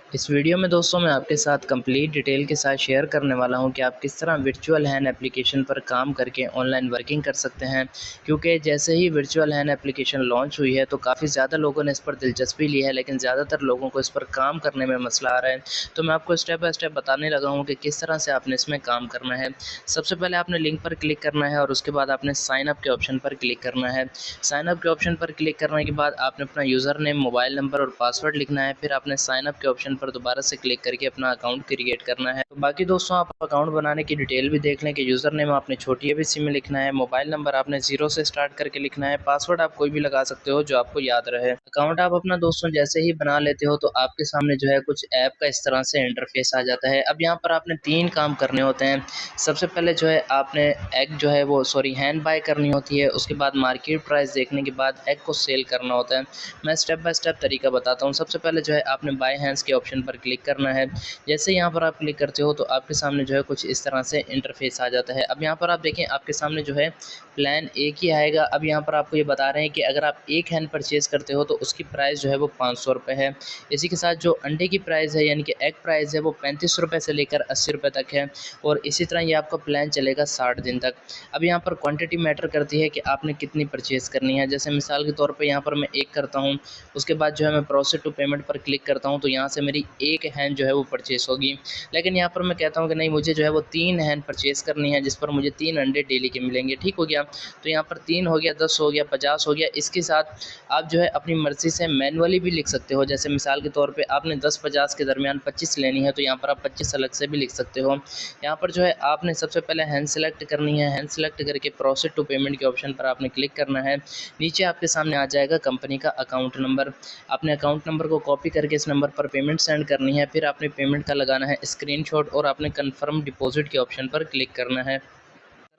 इस वीडियो में दोस्तों मैं आपके साथ कंप्लीट डिटेल के साथ शेयर करने वाला हूं कि आप किस तरह वर्चुअल हैन एप्लीकेशन पर काम करके ऑनलाइन वर्किंग कर सकते हैं। क्योंकि जैसे ही वर्चुअल हैन एप्लीकेशन लॉन्च हुई है तो काफ़ी ज़्यादा लोगों ने इस पर दिलचस्पी ली है, लेकिन ज़्यादातर लोगों को इस पर काम करने में मसला आ रहा है। तो मैं आपको स्टेप बाय स्टेप बताने लगा हूँ कि किस तरह से आपने इसमें काम करना है। सबसे पहले आपने लिंक पर क्लिक करना है और उसके बाद आपने साइन अप के ऑप्शन पर क्लिक करना है। साइन अप के ऑप्शन पर क्लिक करने के बाद आपने अपना यूज़र नेम, मोबाइल नंबर और पासवर्ड लिखना है। फिर आपने साइन अप के ऑप्शन पर दोबारा से क्लिक करके अपना अकाउंट क्रिएट करना है। तो बाकी दोस्तों आप अकाउंट बनाने की डिटेल भी देख लें कि यूज़र नेम आपने छोटी एबीसी में लिखना है, मोबाइल नंबर आपने 0 से स्टार्ट करके लिखना है, पासवर्ड आप कोई भी लगा सकते हो जो आपको याद रहे। अकाउंट आप अपना दोस्तों जैसे ही बना लेते हो तो आपके सामने जो है कुछ ऐप का इस तरह से इंटरफेस आ जाता है। अब यहाँ पर आपने 3 काम करने होते हैं। सबसे पहले जो है आपने एग जो है वो हैंड बाय करनी होती है। उसके बाद मार्केट प्राइस देखने के बाद एग को सेल करना होता है। मैं स्टेप बाय स्टेप तरीका बताता हूँ। सबसे पहले जो है आपने बाय हैंड्स के ऑप्शन पर क्लिक करना है। जैसे यहाँ पर आप क्लिक करते हो तो आपके सामने जो है कुछ इस तरह से इंटरफेस आ जाता है। अब यहाँ पर आप देखें आपके सामने जो है प्लान एक ही आएगा। अब यहाँ पर आपको ये बता रहे हैं कि अगर आप एक हैंड परचेज़ करते हो तो उसकी प्राइस जो है वो 500 रुपये है। इसी के साथ जो अंडे की प्राइस है यानी कि एग प्राइस है वो 35 रुपये से लेकर 80 रुपये तक है। और इसी तरह ये आपका प्लान चलेगा 60 दिन तक। अब यहाँ पर क्वांटिटी मैटर करती है कि आपने कितनी परचेज़ करनी है। जैसे मिसाल के तौर पे यहाँ पर मैं एक करता हूँ, उसके बाद जो है मैं प्रोसीड टू पेमेंट पर क्लिक करता हूँ तो यहाँ से मेरी एक हैंड जो है वो परचेज़ होगी। लेकिन यहाँ पर मैं कहता हूँ कि नहीं, मुझे जो है वो 3 हैंड परचेज़ करनी है जिस पर मुझे 3 अंडे डेली के मिलेंगे। ठीक हो गया? तो यहाँ पर 3 हो गया, 10 हो गया, 50 हो गया। इसके साथ आप जो है अपनी मर्ज़ी से मैनुअली भी लिख सकते हो। जैसे मिसाल के तौर पे आपने 10-50 के दरमियान 25 लेनी है तो यहाँ पर आप 25 अलग से भी लिख सकते हो। यहाँ पर जो है आपने सबसे पहले हैंड सेलेक्ट करनी है। हैंड सेलेक्ट करके प्रोसीड टू पेमेंट के ऑप्शन पर आपने क्लिक करना है। नीचे आपके सामने आ जाएगा कंपनी का अकाउंट नंबर। आपने अकाउंट नंबर को कॉपी करके इस नंबर पर पेमेंट सेंड करनी है। फिर आपने पेमेंट का लगाना है स्क्रीनशॉट और आपने कन्फर्म डिपॉजिट के ऑप्शन पर क्लिक करना है।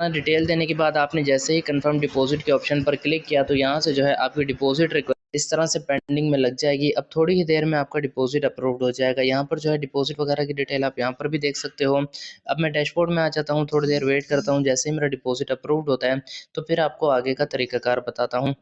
डिटेल देने के बाद आपने जैसे ही कंफर्म डिपॉजिट के ऑप्शन पर क्लिक किया तो यहाँ से जो है आपकी डिपॉजिट रिक्वेस्ट इस तरह से पेंडिंग में लग जाएगी। अब थोड़ी ही देर में आपका डिपॉजिट अप्रूव्ड हो जाएगा। यहाँ पर जो है डिपॉजिट वगैरह की डिटेल आप यहाँ पर भी देख सकते हो। अब मैं डैशबोर्ड में आ जाता हूँ, थोड़ी देर वेट करता हूँ। जैसे ही मेरा डिपॉजिट अप्रूव्ड होता है तो फिर आपको आगे का तरीकाकार बताता हूँ।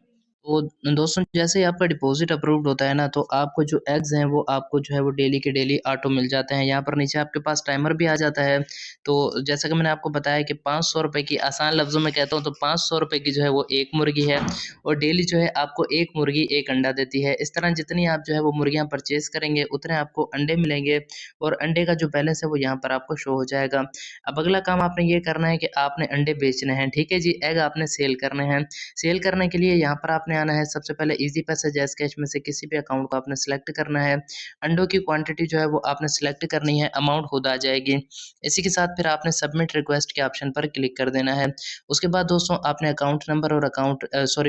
तो दोस्तों जैसे ही आपका डिपॉजिट अप्रूव्ड होता है ना तो आपको जो एग्स हैं वो आपको जो है वो डेली के डेली ऑटो मिल जाते हैं। यहाँ पर नीचे आपके पास टाइमर भी आ जाता है। तो जैसा कि मैंने आपको बताया कि 500 रुपये की, आसान लफ्ज़ों में कहता हूँ तो 500 रुपये की जो है वो एक मुर्गी है और डेली जो है आपको एक मुर्गी एक अंडा देती है। इस तरह जितनी आप जो है वो मुर्गियाँ परचेज़ करेंगे उतने आपको अंडे मिलेंगे और अंडे का जो बैलेंस है वो यहाँ पर आपको शो हो जाएगा। अब अगला काम आपने ये करना है कि आपने अंडे बेचने हैं, ठीक है जी? एग आपने सेल करने हैं। सेल करने के लिए यहाँ पर आपने आना है। सबसे पहले ईज़ी पैसा, जैज़ कैश में से किसी भी अकाउंट को आपने सेलेक्ट करना है। अंडों की क्वांटिटी जो है वो आपने सेलेक्ट करनी है, अमाउंट खुद आ जाएगी। इसी के साथ फिर आपने सबमिट रिक्वेस्ट के ऑप्शन पर क्लिक कर देना है। उसके बाद दोस्तों आपने अकाउंट नंबर और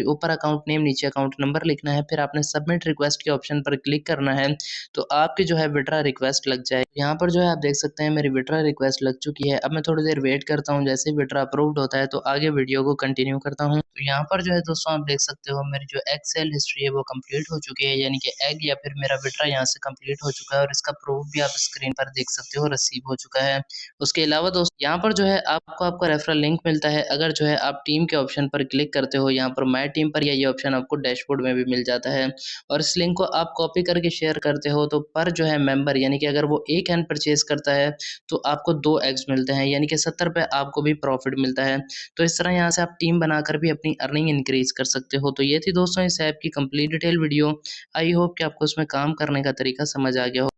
ऊपर अकाउंट नेम नीचे अकाउंट नंबर लिखना है। फिर आपने सबमिट रिक्वेस्ट के ऑप्शन पर क्लिक करना है तो आपकी जो है विड्रॉ रिक्वेस्ट लग जाएगी। यहाँ पर जो है आप देख सकते हैं मेरी विड्रॉ रिक्वेस्ट लग चुकी है। अब मैं थोड़ी देर वेट करता हूँ। जैसे ही विड्रॉ अप्रूव्ड होता है तो आगे वीडियो को कंटिन्यू करता हूँ। तो यहाँ पर जो है दोस्तों आप देख सकते हो मेरी जो एग सेल हिस्ट्री है वो कंप्लीट हो चुकी है, यानी कि एग या फिर मेरा विड्रॉ यहाँ से कंप्लीट हो चुका है और इसका प्रूफ भी आप स्क्रीन पर देख सकते हो, रिसीव हो चुका है। उसके अलावा दोस्त यहाँ पर जो है आपको आपका रेफरल लिंक मिलता है। अगर जो है आप टीम के ऑप्शन पर क्लिक करते हो यहाँ पर माय टीम पर, या ये ऑप्शन आपको डैशबोर्ड में भी मिल जाता है और इस लिंक को आप कॉपी करके शेयर करते हो तो पर जो है मेंबर, यानी कि अगर वो एक हैंड परचेज करता है तो आपको 2 एग्स मिलते हैं, यानी कि 70 रुपये आपको भी प्रॉफिट मिलता है। तो इस तरह यहाँ से आप टीम बनाकर भी अपनी अर्निंग इंक्रीज़ कर सकते हो। तो ये थी दोस्तों इस ऐप की complete detail video. I hope कि आपको इसमें काम करने का तरीका समझ आ गया हो।